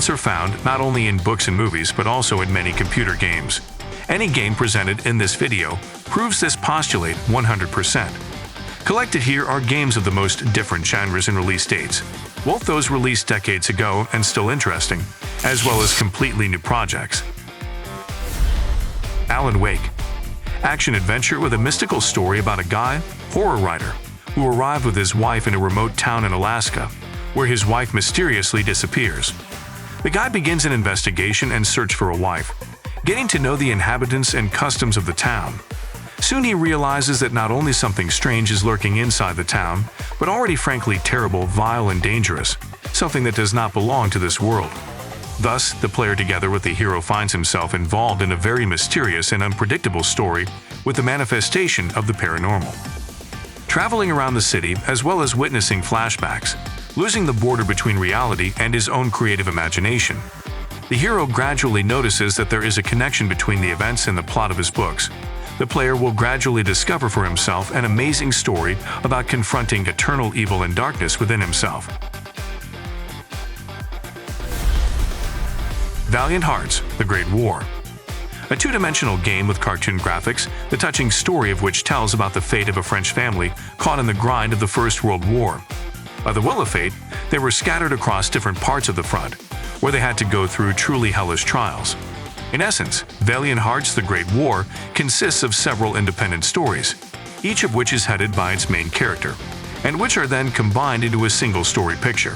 are found not only in books and movies but also in many computer games. Any game presented in this video proves this postulate 100%. Collected here are games of the most different genres and release dates, both those released decades ago and still interesting, as well as completely new projects. Alan Wake. Action-adventure with a mystical story about a guy, horror writer, who arrived with his wife in a remote town in Alaska, where his wife mysteriously disappears. The guy begins an investigation and search for a wife, getting to know the inhabitants and customs of the town. Soon he realizes that not only something strange is lurking inside the town, but already frankly terrible, vile, and dangerous, something that does not belong to this world. Thus, the player together with the hero finds himself involved in a very mysterious and unpredictable story with the manifestation of the paranormal. Traveling around the city as well as witnessing flashbacks, losing the border between reality and his own creative imagination, the hero gradually notices that there is a connection between the events and the plot of his books. The player will gradually discover for himself an amazing story about confronting eternal evil and darkness within himself. Valiant Hearts: The Great War. A two-dimensional game with cartoon graphics, the touching story of which tells about the fate of a French family caught in the grind of the First World War. By the will of fate, they were scattered across different parts of the front, where they had to go through truly hellish trials. In essence, Valiant Hearts: The Great War consists of several independent stories, each of which is headed by its main character, and which are then combined into a single story picture.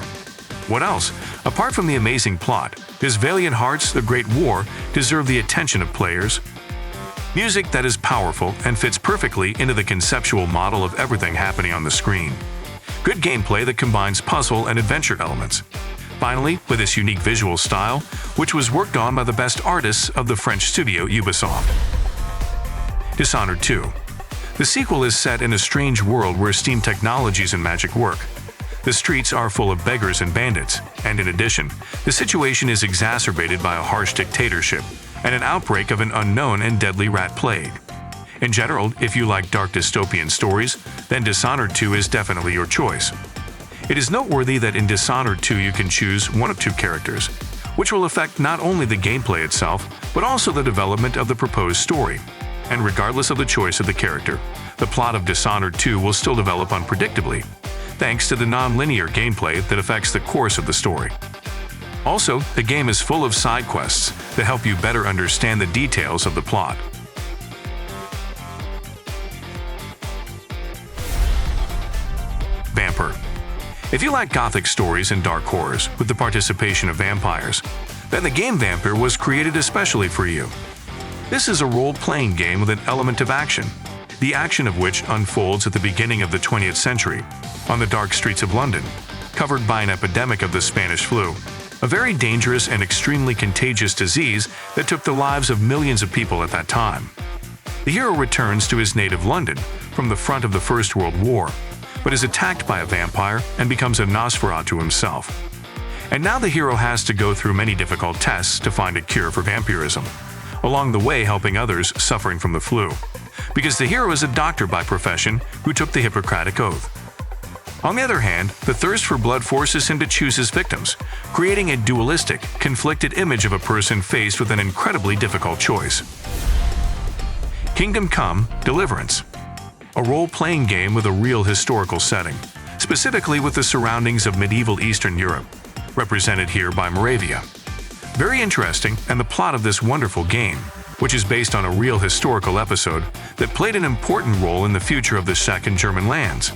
What else? Apart from the amazing plot, does Valiant Hearts: The Great War deserve the attention of players? Music that is powerful and fits perfectly into the conceptual model of everything happening on the screen. Good gameplay that combines puzzle and adventure elements. Finally, with this unique visual style, which was worked on by the best artists of the French studio Ubisoft. Dishonored 2. The sequel is set in a strange world where steam technologies and magic work. The streets are full of beggars and bandits, and in addition, the situation is exacerbated by a harsh dictatorship and an outbreak of an unknown and deadly rat plague. In general, if you like dark dystopian stories, then Dishonored 2 is definitely your choice. It is noteworthy that in Dishonored 2 you can choose one of two characters, which will affect not only the gameplay itself, but also the development of the proposed story. And regardless of the choice of the character, the plot of Dishonored 2 will still develop unpredictably, thanks to the non-linear gameplay that affects the course of the story. Also, the game is full of side quests that help you better understand the details of the plot. Vampyr. If you like gothic stories and dark horrors with the participation of vampires, then the game Vampyr was created especially for you. This is a role-playing game with an element of action, the action of which unfolds at the beginning of the 20th century, on the dark streets of London, covered by an epidemic of the Spanish flu, a very dangerous and extremely contagious disease that took the lives of millions of people at that time. The hero returns to his native London from the front of the First World War, but is attacked by a vampire and becomes a Nosferatu himself. And now the hero has to go through many difficult tests to find a cure for vampirism, along the way helping others suffering from the flu, because the hero is a doctor by profession who took the Hippocratic Oath. On the other hand, the thirst for blood forces him to choose his victims, creating a dualistic, conflicted image of a person faced with an incredibly difficult choice. Kingdom Come: Deliverance. A role-playing game with a real historical setting, specifically with the surroundings of medieval Eastern Europe, represented here by Moravia. Very interesting, and the plot of this wonderful game, which is based on a real historical episode that played an important role in the future of the Czech and German lands.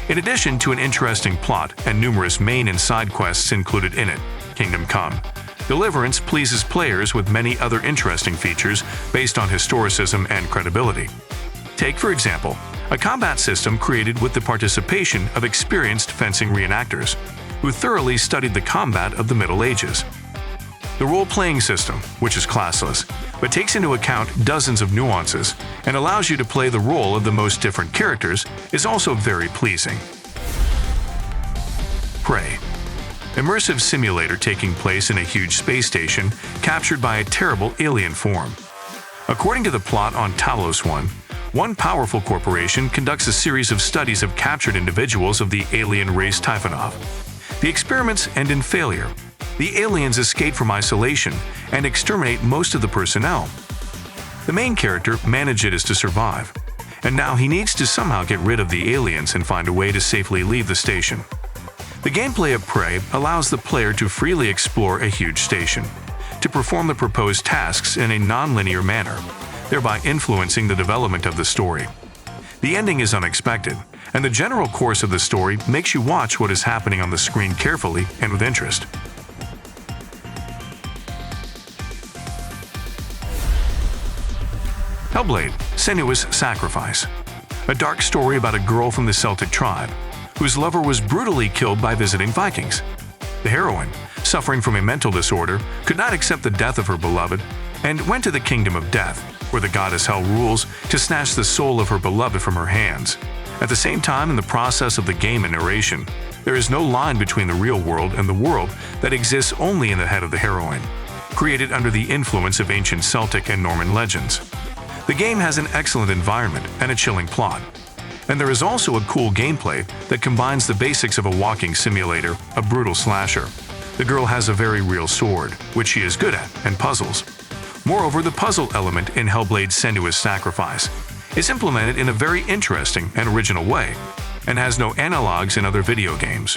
In addition to an interesting plot and numerous main and side quests included in it, Kingdom Come: Deliverance pleases players with many other interesting features based on historicism and credibility. Take, for example, a combat system created with the participation of experienced fencing reenactors, who thoroughly studied the combat of the Middle Ages. The role-playing system, which is classless, but takes into account dozens of nuances and allows you to play the role of the most different characters, is also very pleasing. Prey. Immersive simulator taking place in a huge space station captured by a terrible alien form. According to the plot on Talos 1, one powerful corporation conducts a series of studies of captured individuals of the alien race Typhonov. The experiments end in failure, The aliens escape from isolation and exterminate most of the personnel. The main character manages to survive, and now he needs to somehow get rid of the aliens and find a way to safely leave the station. The gameplay of Prey allows the player to freely explore a huge station, to perform the proposed tasks in a non-linear manner, thereby influencing the development of the story. The ending is unexpected, and the general course of the story makes you watch what is happening on the screen carefully and with interest. Hellblade: Senua's Sacrifice. A dark story about a girl from the Celtic tribe, whose lover was brutally killed by visiting Vikings. The heroine, suffering from a mental disorder, could not accept the death of her beloved, and went to the Kingdom of Death, where the goddess Hell rules, to snatch the soul of her beloved from her hands. At the same time, in the process of the game and narration, there is no line between the real world and the world that exists only in the head of the heroine, created under the influence of ancient Celtic and Norman legends. The game has an excellent environment and a chilling plot. And there is also a cool gameplay that combines the basics of a walking simulator, a brutal slasher. The girl has a very real sword, which she is good at, and puzzles. Moreover, the puzzle element in Hellblade: Senua's Sacrifice is implemented in a very interesting and original way, and has no analogs in other video games.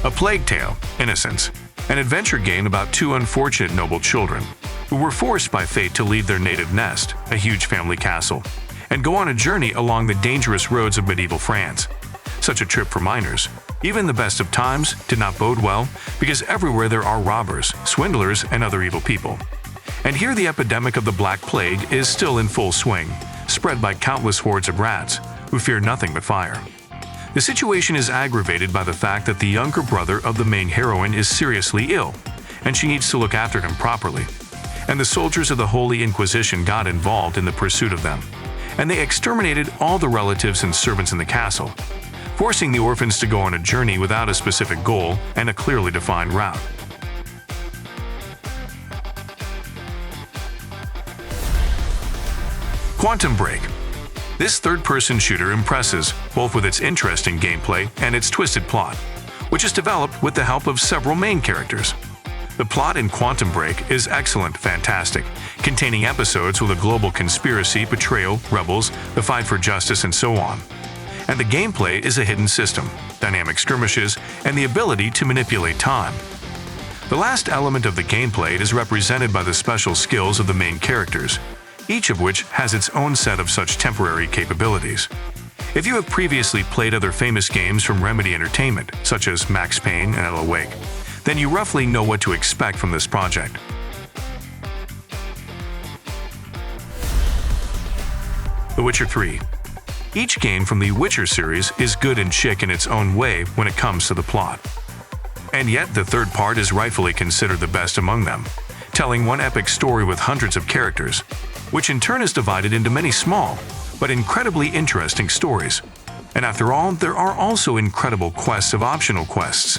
A Plague Tale: Innocence, an adventure game about two unfortunate noble children who were forced by fate to leave their native nest, a huge family castle, and go on a journey along the dangerous roads of medieval France. Such a trip for minors, even in the best of times, did not bode well, because everywhere there are robbers, swindlers, and other evil people. And here the epidemic of the Black Plague is still in full swing, spread by countless hordes of rats, who fear nothing but fire. The situation is aggravated by the fact that the younger brother of the main heroine is seriously ill, and she needs to look after him properly. And the soldiers of the Holy Inquisition got involved in the pursuit of them, and they exterminated all the relatives and servants in the castle, forcing the orphans to go on a journey without a specific goal and a clearly defined route. Quantum Break. This third-person shooter impresses both with its interesting gameplay and its twisted plot, which is developed with the help of several main characters. The plot in Quantum Break is excellent, fantastic, containing episodes with a global conspiracy, betrayal, rebels, the fight for justice, and so on. And the gameplay is a hidden system, dynamic skirmishes, and the ability to manipulate time. The last element of the gameplay is represented by the special skills of the main characters, each of which has its own set of such temporary capabilities. If you have previously played other famous games from Remedy Entertainment, such as Max Payne and Alan Wake, then you roughly know what to expect from this project. The Witcher 3. Each game from the Witcher series is good and chic in its own way when it comes to the plot. And yet the third part is rightfully considered the best among them, telling one epic story with hundreds of characters, which in turn is divided into many small, but incredibly interesting stories. And after all, there are also incredible quests of optional quests,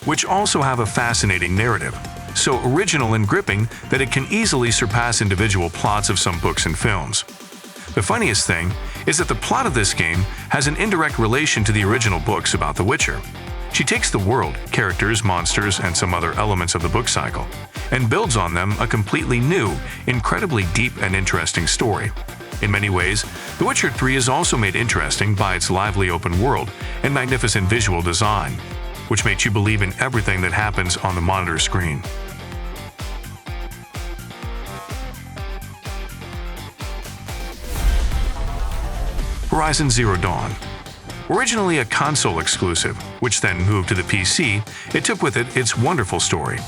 which also have a fascinating narrative, so original and gripping that it can easily surpass individual plots of some books and films. The funniest thing is that the plot of this game has an indirect relation to the original books about The Witcher. She takes the world, characters, monsters, and some other elements of the book cycle, and builds on them a completely new, incredibly deep and interesting story. In many ways, The Witcher 3 is also made interesting by its lively open world and magnificent visual design, which makes you believe in everything that happens on the monitor screen. Horizon Zero Dawn. Originally a console exclusive, which then moved to the PC, it took with it its wonderful story.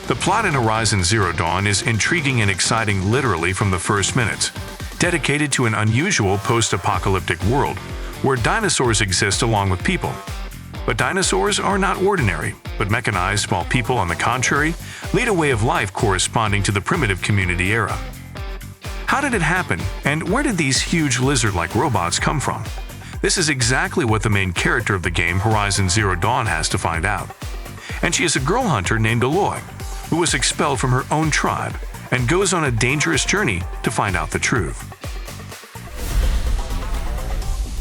The plot in Horizon Zero Dawn is intriguing and exciting literally from the first minutes, dedicated to an unusual post-apocalyptic world where dinosaurs exist along with people. But dinosaurs are not ordinary, but mechanized, while people, on the contrary, lead a way of life corresponding to the primitive community era. How did it happen, and where did these huge lizard-like robots come from? This is exactly what the main character of the game Horizon Zero Dawn has to find out. And she is a girl hunter named Aloy, who was expelled from her own tribe and goes on a dangerous journey to find out the truth.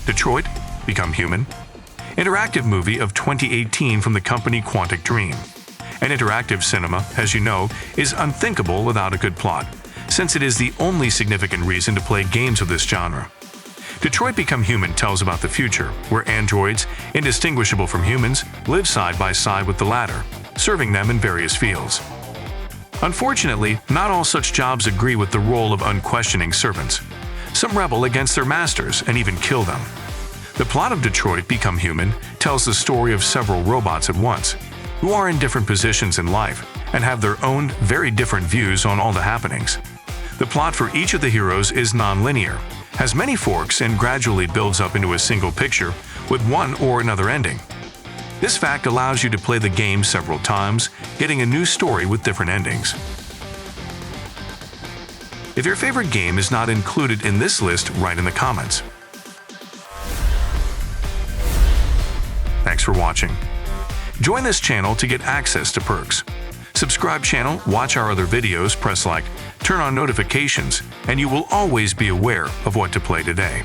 Detroit: Become Human. interactive movie of 2018 from the company Quantic Dream. An interactive cinema, as you know, is unthinkable without a good plot, since it is the only significant reason to play games of this genre. Detroit Become Human tells about the future, where androids, indistinguishable from humans, live side by side with the latter, serving them in various fields. Unfortunately, not all such jobs agree with the role of unquestioning servants. Some rebel against their masters and even kill them. The plot of Detroit Become Human tells the story of several robots at once, who are in different positions in life and have their own very different views on all the happenings. The plot for each of the heroes is non-linear, has many forks, and gradually builds up into a single picture with one or another ending. This fact allows you to play the game several times, getting a new story with different endings. If your favorite game is not included in this list, write in the comments. Thanks for watching. Join this channel to get access to perks. Subscribe channel, watch our other videos, press like, turn on notifications, and you will always be aware of what to play today.